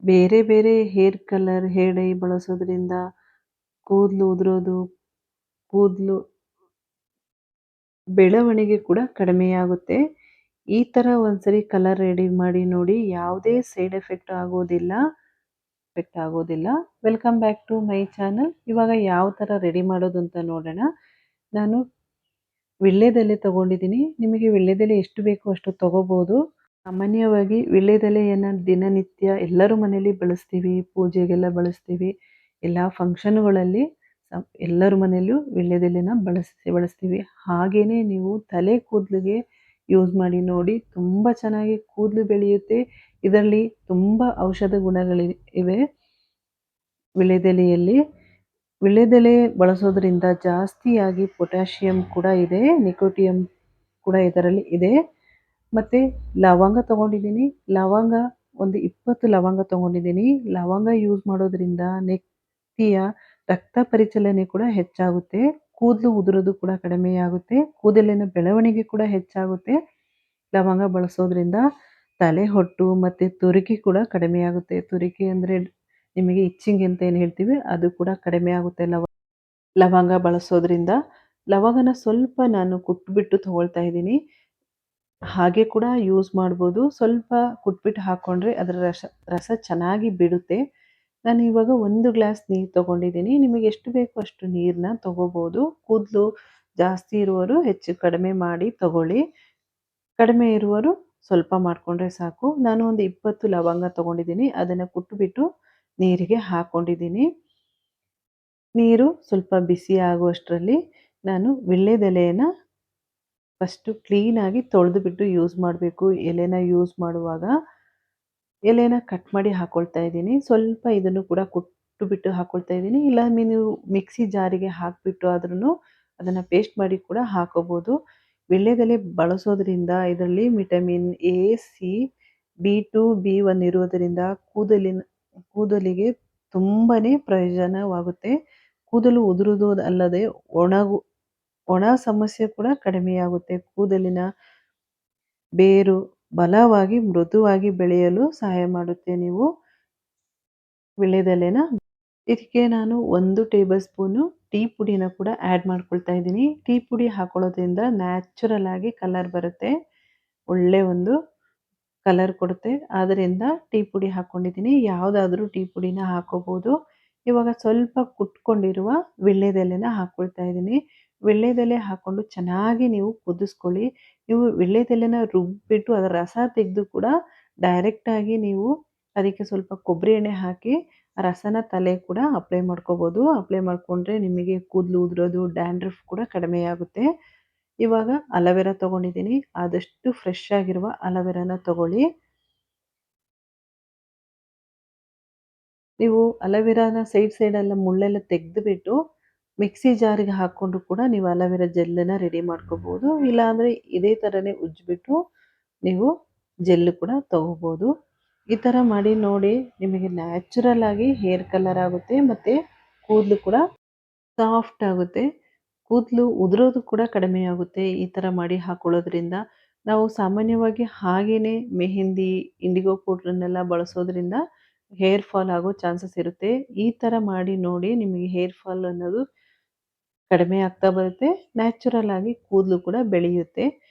ಬೇರೆ ಬೇರೆ hair colour, hair dye ಬಳಸೋದ್ರಿಂದ ಕೂದಲು ಉದುರೋದು, ಕೂದಲು ಬೆಳವಣಿಗೆ ಕೂಡ ಕಡಿಮೆಯಾಗುತ್ತೆ. ಈ ಥರ ಒಂದ್ಸರಿ ಕಲರ್ ರೆಡಿ ಮಾಡಿ ನೋಡಿ. ಯಾವುದೇ ಸೈಡ್ ಎಫೆಕ್ಟ್ ಆಗೋದಿಲ್ಲ. Welcome back to my channel. ಇವಾಗ ಯಾವ ಥರ ರೆಡಿ ಮಾಡೋದು ಅಂತ ನೋಡೋಣ. ನಾನು ವೀಳ್ಯದೆಲೆ ತಗೊಂಡಿದ್ದೀನಿ. ನಿಮಗೆ ವೀಳ್ಯದೆಲೆ ಎಷ್ಟು ಬೇಕೋ ಅಷ್ಟು ತಗೋಬೋದು. ಸಾಮಾನ್ಯವಾಗಿ ವೀಳ್ಯದೆಲೆಯನ್ನು ದಿನನಿತ್ಯ ಎಲ್ಲರೂ ಮನೆಯಲ್ಲಿ ಬಳಸ್ತೀವಿ, ಪೂಜೆಗೆಲ್ಲ ಬಳಸ್ತೀವಿ, ಎಲ್ಲ ಫಂಕ್ಷನ್ಗಳಲ್ಲಿ ಎಲ್ಲರ ಮನೆಯಲ್ಲೂ ವೀಳ್ಯದೆಲೆನ ಬಳಸ್ತೀವಿ. ಹಾಗೆಯೇ ನೀವು ತಲೆ ಕೂದಲಿಗೆ ಯೂಸ್ ಮಾಡಿ ನೋಡಿ, ತುಂಬ ಚೆನ್ನಾಗಿ ಕೂದಲು ಬೆಳೆಯುತ್ತೆ. ಇದರಲ್ಲಿ ತುಂಬ ಔಷಧ ಗುಣಗಳಿವೆ ವೀಳ್ಯದೆಲೆಯಲ್ಲಿ. ವೀಳ್ಯದೆಲೆ ಬಳಸೋದ್ರಿಂದ ಜಾಸ್ತಿಯಾಗಿ ಪೊಟ್ಯಾಷಿಯಂ ಕೂಡ ಇದೆ, ನಿಕೋಟಿಯಂ ಕೂಡ ಇದರಲ್ಲಿ ಇದೆ. ಮತ್ತು ಲವಂಗ ತೊಗೊಂಡಿದ್ದೀನಿ. ಲವಂಗ ಒಂದು 20 ಲವಂಗ ತೊಗೊಂಡಿದ್ದೀನಿ. ಲವಂಗ ಯೂಸ್ ಮಾಡೋದ್ರಿಂದ ನೆತ್ತಿಯ ರಕ್ತ ಪರಿಚಲನೆ ಕೂಡ ಹೆಚ್ಚಾಗುತ್ತೆ, ಕೂದಲು ಉದುರೋದು ಕೂಡ ಕಡಿಮೆಯಾಗುತ್ತೆ, ಕೂದಲಿನ ಬೆಳವಣಿಗೆ ಕೂಡ ಹೆಚ್ಚಾಗುತ್ತೆ. ಲವಂಗ ಬಳಸೋದ್ರಿಂದ ತಲೆಹೊಟ್ಟು ಮತ್ತು ತುರಿಕೆ ಕೂಡ ಕಡಿಮೆಯಾಗುತ್ತೆ. ತುರಿಕೆ ಅಂದರೆ ನಿಮಗೆ ಇಚ್ಚಿಂಗ್ ಅಂತ ಏನು ಹೇಳ್ತೀವಿ, ಅದು ಕೂಡ ಕಡಿಮೆ ಆಗುತ್ತೆ ಲವಂಗ ಬಳಸೋದ್ರಿಂದ. ಲವಂಗನ ಸ್ವಲ್ಪ ನಾನು ಕುಟ್ಬಿಟ್ಟು ತಗೊಳ್ತಾ ಇದ್ದೀನಿ. ಹಾಗೆ ಕೂಡ ಯೂಸ್ ಮಾಡ್ಬೋದು. ಸ್ವಲ್ಪ ಕುಟ್ಬಿಟ್ಟು ಹಾಕ್ಕೊಂಡ್ರೆ ಅದರ ರಸ ಚೆನ್ನಾಗಿ ಬಿಡುತ್ತೆ. ನಾನು ಇವಾಗ 1 ಗ್ಲಾಸ್ ನೀರು ತೊಗೊಂಡಿದ್ದೀನಿ. ನಿಮಗೆ ಎಷ್ಟು ಬೇಕೋ ಅಷ್ಟು ನೀರನ್ನ ತೊಗೋಬೋದು. ಕೂದಲು ಜಾಸ್ತಿ ಇರುವವರು ಹೆಚ್ಚು ಕಡಿಮೆ ಮಾಡಿ ತಗೊಳ್ಳಿ, ಕಡಿಮೆ ಇರುವವರು ಸ್ವಲ್ಪ ಮಾಡಿಕೊಂಡ್ರೆ ಸಾಕು. ನಾನು ಒಂದು 20 ಲವಂಗ ತೊಗೊಂಡಿದ್ದೀನಿ. ಅದನ್ನು ಕುಟ್ಬಿಟ್ಟು ನೀರಿಗೆ ಹಾಕ್ಕೊಂಡಿದ್ದೀನಿ. ನೀರು ಸ್ವಲ್ಪ ಬಿಸಿ ಆಗುವಷ್ಟರಲ್ಲಿ ನಾನು ವೀಳ್ಯದೆಲೆಯನ್ನು ಫಸ್ಟು ಕ್ಲೀನಾಗಿ ತೊಳೆದುಬಿಟ್ಟು ಯೂಸ್ ಮಾಡಬೇಕು. ಎಲೆನ ಯೂಸ್ ಮಾಡುವಾಗ ಎಲೆನ ಕಟ್ ಮಾಡಿ ಹಾಕ್ಕೊಳ್ತಾ ಇದ್ದೀನಿ. ಸ್ವಲ್ಪ ಇದನ್ನು ಕೂಡ ಕುಟ್ಟುಬಿಟ್ಟು ಹಾಕ್ಕೊಳ್ತಾ ಇದ್ದೀನಿ. ಇಲ್ಲ ನೀವು ಮಿಕ್ಸಿ ಜಾರಿಗೆ ಹಾಕಿಬಿಟ್ಟು ಆದ್ರೂ ಅದನ್ನು ಪೇಸ್ಟ್ ಮಾಡಿ ಕೂಡ ಹಾಕೋಬೋದು. ವೀಳ್ಯದೆಲೆ ಬಳಸೋದ್ರಿಂದ ಇದರಲ್ಲಿ vitamin A, C, B2, B1 ಇರುವುದರಿಂದ ಕೂದಲಿಗೆ ತುಂಬಾ ಪ್ರಯೋಜನವಾಗುತ್ತೆ. ಕೂದಲು ಉದುರುವುದು ಅಲ್ಲದೆ ಒಣ ಸಮಸ್ಯೆ ಕೂಡ ಕಡಿಮೆಯಾಗುತ್ತೆ. ಕೂದಲಿನ ಬೇರು ಬಲವಾಗಿ ಮೃದುವಾಗಿ ಬೆಳೆಯಲು ಸಹಾಯ ಮಾಡುತ್ತೆ ನೀವು ವೀಳ್ಯದೆಲೆನ. ಇದಕ್ಕೆ ನಾನು 1 ಟೇಬಲ್ ಸ್ಪೂನು ಟೀ ಪುಡಿನ ಕೂಡ ಆ್ಯಡ್ ಮಾಡ್ಕೊಳ್ತಾ ಇದ್ದೀನಿ. ಟೀ ಪುಡಿ ಹಾಕೊಳ್ಳೋದ್ರಿಂದ ನ್ಯಾಚುರಲ್ ಆಗಿ ಕಲರ್ ಬರುತ್ತೆ, ಒಳ್ಳೆ ಒಂದು ಕಲರ್ ಕೊಡುತ್ತೆ. ಆದ್ದರಿಂದ ಟೀ ಪುಡಿ ಹಾಕ್ಕೊಂಡಿದ್ದೀನಿ. ಯಾವುದಾದ್ರೂ ಟೀ ಪುಡಿನ ಹಾಕೋಬೋದು. ಇವಾಗ ಸ್ವಲ್ಪ ಕುಟ್ಕೊಂಡಿರುವ ವೀಳ್ಯದೆಲೆನ ಹಾಕ್ಕೊಳ್ತಾ ಇದ್ದೀನಿ. ವೀಳ್ಯದೆಲೆ ಹಾಕ್ಕೊಂಡು ಚೆನ್ನಾಗಿ ನೀವು ಕುದಿಸ್ಕೊಳ್ಳಿ. ನೀವು ವೀಳ್ಯದೆಲೆನ ರುಬ್ಬಿಟ್ಟು ಅದರ ರಸ ತೆಗೆದು ಕೂಡ ಡೈರೆಕ್ಟಾಗಿ ನೀವು ಅದಕ್ಕೆ ಸ್ವಲ್ಪ ಕೊಬ್ಬರಿ ಎಣ್ಣೆ ಹಾಕಿ ಆ ರಸನ ತಲೆ ಕೂಡ ಅಪ್ಲೈ ಮಾಡ್ಕೋಬೋದು. ಅಪ್ಲೈ ಮಾಡಿಕೊಂಡ್ರೆ ನಿಮಗೆ ಕೂದಲು ಉದುರೋದು, ಡ್ಯಾಂಡ್ರಫ್ ಕೂಡ ಕಡಿಮೆಯಾಗುತ್ತೆ. ಇವಾಗ ಅಲೋವೆರಾ ತೊಗೊಂಡಿದ್ದೀನಿ. ಆದಷ್ಟು ಫ್ರೆಶ್ ಆಗಿರುವ ಅಲೋವೆರಾನ ತೊಗೊಳ್ಳಿ. ನೀವು ಅಲೋವೆರಾನ ಸೈಡೆಲ್ಲ ಮುಳ್ಳೆಲ್ಲ ತೆಗೆದುಬಿಟ್ಟು ಮಿಕ್ಸಿ ಜಾರಿಗೆ ಹಾಕ್ಕೊಂಡು ಕೂಡ ನೀವು ಅಲೋವೆರಾ ಜೆಲ್ಲನ್ನು ರೆಡಿ ಮಾಡ್ಕೋಬೋದು. ಇಲ್ಲಾಂದರೆ ಇದೇ ಥರನೇ ಉಜ್ಜಿಬಿಟ್ಟು ನೀವು ಜೆಲ್ಲು ಕೂಡ ತೊಗೋಬೋದು. ಈ ಥರ ಮಾಡಿ ನೋಡಿ, ನಿಮಗೆ ನ್ಯಾಚುರಲ್ ಆಗಿ ಹೇರ್ ಕಲರ್ ಆಗುತ್ತೆ ಮತ್ತು ಕೂದಲು ಕೂಡ ಸಾಫ್ಟ್ ಆಗುತ್ತೆ. ಕೂದಲು ಉದುರೋದು ಕೂಡ ಕಡಿಮೆ ಆಗುತ್ತೆ ಈ ಥರ ಮಾಡಿ ಹಾಕೊಳ್ಳೋದ್ರಿಂದ. ನಾವು ಸಾಮಾನ್ಯವಾಗಿ ಹಾಗೆಯೇ ಮೆಹಂದಿ, ಇಂಡಿಗೋ ಪೌಡ್ರನ್ನೆಲ್ಲ ಬಳಸೋದ್ರಿಂದ ಹೇರ್ ಫಾಲ್ ಆಗೋ ಚಾನ್ಸಸ್ ಇರುತ್ತೆ. ಈ ಥರ ಮಾಡಿ ನೋಡಿ, ನಿಮಗೆ ಹೇರ್ ಫಾಲ್ ಅನ್ನೋದು ಕಡಿಮೆ ಆಗ್ತಾ ಬರುತ್ತೆ. ನ್ಯಾಚುರಲ್ ಆಗಿ ಕೂದಲು ಕೂಡ ಬೆಳೆಯುತ್ತೆ.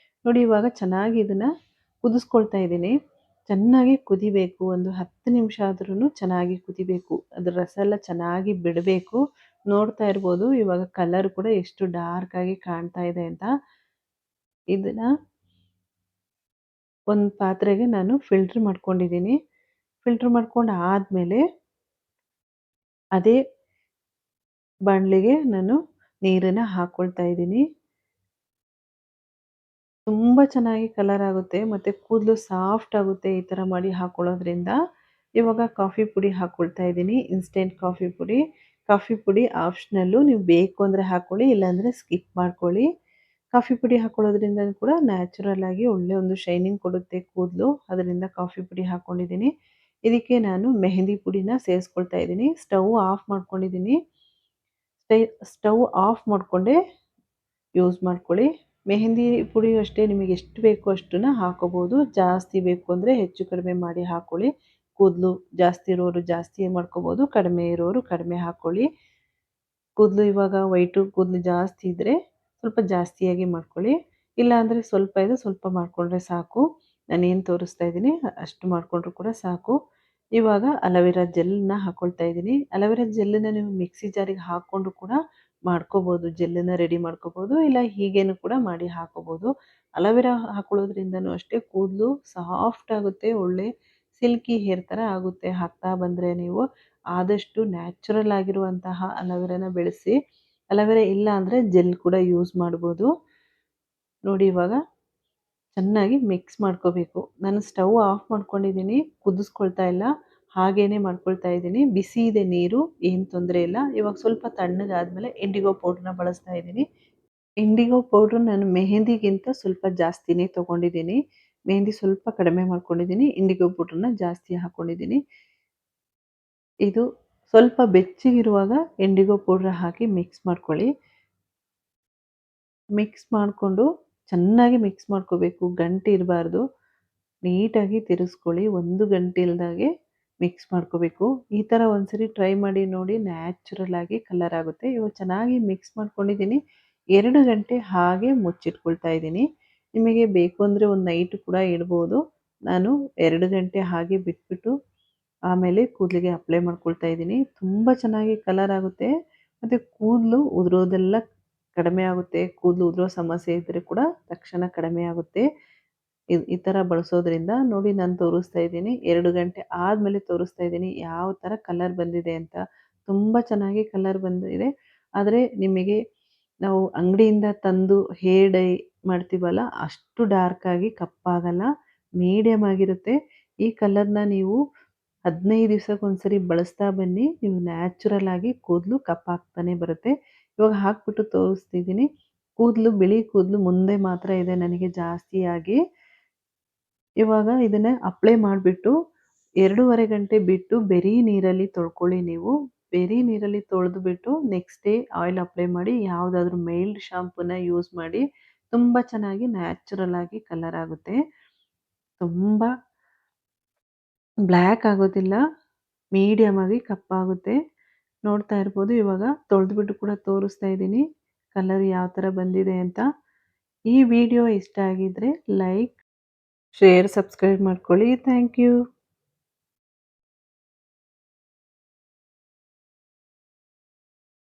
ನೋಡಿ, ಇವಾಗ ಚೆನ್ನಾಗಿ ಇದನ್ನು ಕುದಿಸ್ಕೊಳ್ತಾ ಇದ್ದೀನಿ. ಚೆನ್ನಾಗಿ ಕುದಿಬೇಕು. ಒಂದು 10 ನಿಮಿಷ ಆದ್ರೂ ಚೆನ್ನಾಗಿ ಕುದಿಬೇಕು. ಅದರ ರಸ ಎಲ್ಲ ಚೆನ್ನಾಗಿ ಬಿಡಬೇಕು. ನೋಡ್ತಾ ಇರ್ಬೋದು ಇವಾಗ ಕಲರ್ ಕೂಡ ಎಷ್ಟು ಡಾರ್ಕ್ ಆಗಿ ಕಾಣ್ತಾ ಇದೆ ಅಂತ. ಇದನ್ನು ಒಂದು ಪಾತ್ರೆಗೆ ನಾನು ಫಿಲ್ಟ್ರ್ ಮಾಡ್ಕೊಂಡಿದ್ದೀನಿ. ಫಿಲ್ಟ್ರ್ ಮಾಡ್ಕೊಂಡು ಆದಮೇಲೆ ಅದೇ ಬಾಣಲೆಗೆ ನಾನು ನೀರನ್ನು ಹಾಕ್ಕೊಳ್ತಾ ಇದ್ದೀನಿ. ತುಂಬ ಚೆನ್ನಾಗಿ ಕಲರ್ ಆಗುತ್ತೆ ಮತ್ತು ಕೂದಲು ಸಾಫ್ಟ್ ಆಗುತ್ತೆ ಈ ಥರ ಮಾಡಿ ಹಾಕ್ಕೊಳ್ಳೋದ್ರಿಂದ. ಇವಾಗ ಕಾಫಿ ಪುಡಿ ಹಾಕ್ಕೊಳ್ತಾ ಇದ್ದೀನಿ. ಇನ್ಸ್ಟೆಂಟ್ ಕಾಫಿ ಪುಡಿ. ಕಾಫಿ ಪುಡಿ ಆಪ್ಷನಲ್ಲು, ನೀವು ಬೇಕು ಅಂದರೆ ಹಾಕ್ಕೊಳ್ಳಿ, ಇಲ್ಲಾಂದರೆ ಸ್ಕಿಪ್ ಮಾಡ್ಕೊಳ್ಳಿ. ಕಾಫಿ ಪುಡಿ ಹಾಕ್ಕೊಳ್ಳೋದ್ರಿಂದ ಕೂಡ ನ್ಯಾಚುರಲ್ ಆಗಿ ಒಳ್ಳೆ ಒಂದು ಶೈನಿಂಗ್ ಕೊಡುತ್ತೆ ಕೂದಲು. ಅದರಿಂದ ಕಾಫಿ ಪುಡಿ ಹಾಕ್ಕೊಂಡಿದ್ದೀನಿ. ಇದಕ್ಕೆ ನಾನು ಮೆಹಂದಿ ಪುಡಿನ ಸೇರಿಸ್ಕೊಳ್ತಾ ಇದ್ದೀನಿ. ಸ್ಟವ್ ಆಫ್ ಮಾಡ್ಕೊಂಡಿದ್ದೀನಿ. ಸ್ಟವ್ ಆಫ್ ಮಾಡಿಕೊಂಡೇ ಯೂಸ್ ಮಾಡ್ಕೊಳ್ಳಿ. ಮೆಹಂದಿ ಪುಡಿ ಅಷ್ಟೇ, ನಿಮಗೆ ಎಷ್ಟು ಬೇಕೋ ಅಷ್ಟನ್ನು ಹಾಕೋಬೋದು. ಜಾಸ್ತಿ ಬೇಕು ಅಂದರೆ ಹೆಚ್ಚು ಕಡಿಮೆ ಮಾಡಿ ಹಾಕ್ಕೊಳ್ಳಿ. ಕೂದಲು ಜಾಸ್ತಿ ಇರೋರು ಜಾಸ್ತಿ ಮಾಡ್ಕೋಬೋದು, ಕಡಿಮೆ ಇರೋರು ಕಡಿಮೆ ಹಾಕ್ಕೊಳ್ಳಿ. ಕೂದಲು ಇವಾಗ ವೈಟು ಕೂದಲು ಜಾಸ್ತಿ ಇದ್ದರೆ ಸ್ವಲ್ಪ ಜಾಸ್ತಿಯಾಗಿ ಮಾಡ್ಕೊಳ್ಳಿ. ಇಲ್ಲಾಂದರೆ ಸ್ವಲ್ಪ ಇದೆ ಸ್ವಲ್ಪ ಮಾಡಿಕೊಂಡ್ರೆ ಸಾಕು. ನಾನೇನು ತೋರಿಸ್ತಾ ಇದ್ದೀನಿ ಅಷ್ಟು ಮಾಡಿಕೊಂಡ್ರು ಕೂಡ ಸಾಕು. ಇವಾಗ ಅಲೋವೆರಾ ಜೆಲ್ಲನ್ನ ಹಾಕ್ಕೊಳ್ತಾ ಇದ್ದೀನಿ. ಅಲೋವೆರಾ ಜೆಲ್ಲನ್ನ ನೀವು ಮಿಕ್ಸಿ ಜಾರಿಗೆ ಹಾಕ್ಕೊಂಡು ಕೂಡ ಮಾಡ್ಕೋಬೋದು. ಜೆಲ್ಲನ್ನ ರೆಡಿ ಮಾಡ್ಕೋಬೋದು, ಇಲ್ಲ ಹೀಗೇನು ಕೂಡ ಮಾಡಿ ಹಾಕೋಬೋದು. ಅಲೋವೆರಾ ಹಾಕೊಳ್ಳೋದ್ರಿಂದನೂ ಅಷ್ಟೇ ಕೂದಲು ಸಾಫ್ಟ್ ಆಗುತ್ತೆ, ಒಳ್ಳೆ ಸಿಲ್ಕಿ ಹೇರ್ ಥರ ಆಗುತ್ತೆ. ಹಾಕ್ತಾ ಬಂದರೆ ನೀವು ಆದಷ್ಟು ನ್ಯಾಚುರಲ್ ಆಗಿರುವಂತಹ ಅಲೋವೆರಾನ ಬೆಳೆಸಿ. ಅಲೋವೆರಾ ಇಲ್ಲ ಅಂದರೆ ಜೆಲ್ ಕೂಡ ಯೂಸ್ ಮಾಡ್ಬೋದು. ನೋಡಿ ಇವಾಗ ಚೆನ್ನಾಗಿ ಮಿಕ್ಸ್ ಮಾಡ್ಕೋಬೇಕು. ನಾನು ಸ್ಟವ್ ಆಫ್ ಮಾಡ್ಕೊಂಡಿದ್ದೀನಿ, ಕುದಿಸ್ಕೊಳ್ತಾ ಇಲ್ಲ, ಹಾಗೇನೆ ಮಾಡ್ಕೊಳ್ತಾ ಇದ್ದೀನಿ. ಬಿಸಿ ಇದೆ ನೀರು, ಏನು ತೊಂದರೆ ಇಲ್ಲ. ಇವಾಗ ಸ್ವಲ್ಪ ತಣ್ಣಗಾದ್ಮೇಲೆ ಇಂಡಿಗೋ ಪೌಡ್ರನ್ನ ಬಳಸ್ತಾ ಇದ್ದೀನಿ. ಇಂಡಿಗೋ ಪೌಡ್ರು ನಾನು ಮೆಹಂದಿಗಿಂತ ಸ್ವಲ್ಪ ಜಾಸ್ತಿನೇ ತೊಗೊಂಡಿದ್ದೀನಿ. ಮೆಹಂದಿ ಸ್ವಲ್ಪ ಕಡಿಮೆ ಮಾಡ್ಕೊಂಡಿದ್ದೀನಿ, ಇಂಡಿಗೋ ಪೌಡ್ರನ್ನ ಜಾಸ್ತಿ ಹಾಕ್ಕೊಂಡಿದ್ದೀನಿ. ಇದು ಸ್ವಲ್ಪ ಬೆಚ್ಚಗಿರುವಾಗ ಇಂಡಿಗೋ ಪೌಡ್ರ್ ಹಾಕಿ ಮಿಕ್ಸ್ ಮಾಡ್ಕೊಳ್ಳಿ. ಮಿಕ್ಸ್ ಮಾಡಿಕೊಂಡು ಚೆನ್ನಾಗಿ ಮಿಕ್ಸ್ ಮಾಡ್ಕೋಬೇಕು, ಗಂಟು ಇರಬಾರ್ದು. ನೀಟಾಗಿ ತಿರುಗಿಸ್ಕೊಳ್ಳಿ, ಒಂದು ಗಂಟೆ ಇಲ್ದಾಗೆ ಮಿಕ್ಸ್ ಮಾಡ್ಕೋಬೇಕು. ಈ ಥರ ಒಂದ್ಸರಿ ಟ್ರೈ ಮಾಡಿ ನೋಡಿ, ನ್ಯಾಚುರಲ್ ಆಗಿ ಕಲರ್ ಆಗುತ್ತೆ. ಇವಾಗ ಚೆನ್ನಾಗಿ ಮಿಕ್ಸ್ ಮಾಡ್ಕೊಂಡಿದ್ದೀನಿ. 2 ಗಂಟೆ ಹಾಗೆ ಮುಚ್ಚಿಟ್ಕೊಳ್ತಾ ಇದ್ದೀನಿ. ನಿಮಗೆ ಬೇಕು ಅಂದರೆ ಒಂದು ನೈಟ್ ಕೂಡ ಇಡ್ಬೋದು. ನಾನು 2 ಗಂಟೆ ಹಾಗೆ ಬಿಟ್ಬಿಟ್ಟು ಆಮೇಲೆ ಕೂದಲಿಗೆ ಅಪ್ಲೈ ಮಾಡ್ಕೊಳ್ತಾ ಇದ್ದೀನಿ. ತುಂಬ ಚೆನ್ನಾಗಿ ಕಲರ್ ಆಗುತ್ತೆ ಮತ್ತು ಕೂದಲು ಉದುರೋದೆಲ್ಲ ಕಡಿಮೆ ಆಗುತ್ತೆ. ಕೂದಲು ಉದುರೋ ಸಮಸ್ಯೆ ಇದ್ದರೆ ಕೂಡ ತಕ್ಷಣ ಕಡಿಮೆ ಆಗುತ್ತೆ. ಈ ಥರ ಬಳಸೋದ್ರಿಂದ ನೋಡಿ ನಾನು ತೋರಿಸ್ತಾ ಇದ್ದೀನಿ. 2 ಗಂಟೆ ಆದಮೇಲೆ ತೋರಿಸ್ತಾ ಇದ್ದೀನಿ ಯಾವ ಥರ ಕಲರ್ ಬಂದಿದೆ ಅಂತ. ತುಂಬ ಚೆನ್ನಾಗಿ ಕಲರ್ ಬಂದಿದೆ. ಆದರೆ ನಿಮಗೆ ನಾವು ಅಂಗಡಿಯಿಂದ ತಂದು ಹೇರ್ ಡೈ ಮಾಡ್ತೀವಲ್ಲ, ಅಷ್ಟು ಡಾರ್ಕಾಗಿ ಕಪ್ಪಾಗಲ್ಲ, ಮೀಡಿಯಮ್ ಆಗಿರುತ್ತೆ. ಈ ಕಲರ್ನ ನೀವು 15 ದಿವಸಕ್ಕೊಂದ್ಸರಿ ಬಳಸ್ತಾ ಬನ್ನಿ. ನೀವು ನ್ಯಾಚುರಲ್ ಆಗಿ ಕೂದಲು ಕಪ್ಪಾಗ್ತಾನೆ ಬರುತ್ತೆ. ಇವಾಗ ಹಾಕ್ಬಿಟ್ಟು ತೋರಿಸ್ತಿದ್ದೀನಿ. ಕೂದಲು ಬಿಳಿ ಕೂದಲು ಮುಂದೆ ಮಾತ್ರ ಇದೆ ನನಗೆ ಜಾಸ್ತಿಯಾಗಿ. ಇವಾಗ ಇದನ್ನ ಅಪ್ಲೈ ಮಾಡಿಬಿಟ್ಟು 2.5 ಗಂಟೆ ಬಿಟ್ಟು ಬರೀ ನೀರಲ್ಲಿ ತೊಳ್ಕೊಳ್ಳಿ ನೀವು. ಬರೀ ನೀರಲ್ಲಿ ತೊಳೆದುಬಿಟ್ಟು ನೆಕ್ಸ್ಟ್ ಡೇ ಆಯಿಲ್ ಅಪ್ಲೈ ಮಾಡಿ. ಯಾವುದಾದ್ರೂ ಮೈಲ್ಡ್ ಶಾಂಪೂನ ಯೂಸ್ ಮಾಡಿ. ತುಂಬ ಚೆನ್ನಾಗಿ ನ್ಯಾಚುರಲ್ ಆಗಿ ಕಲರ್ ಆಗುತ್ತೆ. ತುಂಬ ಬ್ಲ್ಯಾಕ್ ಆಗೋದಿಲ್ಲ, ಮೀಡಿಯಮ್ ಆಗಿ ಕಪ್ಪಾಗುತ್ತೆ. ನೋಡ್ತಾ ಇರ್ಬೋದು. ಇವಾಗ ತೊಳೆದ್ಬಿಟ್ಟು ಕೂಡ ತೋರಿಸ್ತಾ ಇದ್ದೀನಿ ಕಲರ್ ಯಾವ ಥರ ಬಂದಿದೆ ಅಂತ. ಈ ವಿಡಿಯೋ ಇಷ್ಟ ಆಗಿದ್ರೆ ಲೈಕ್, ಶೇರ್, ಸಬ್ಸ್ಕ್ರೈಬ್ ಮಾಡ್ಕೊಳ್ಳಿ. Thank you.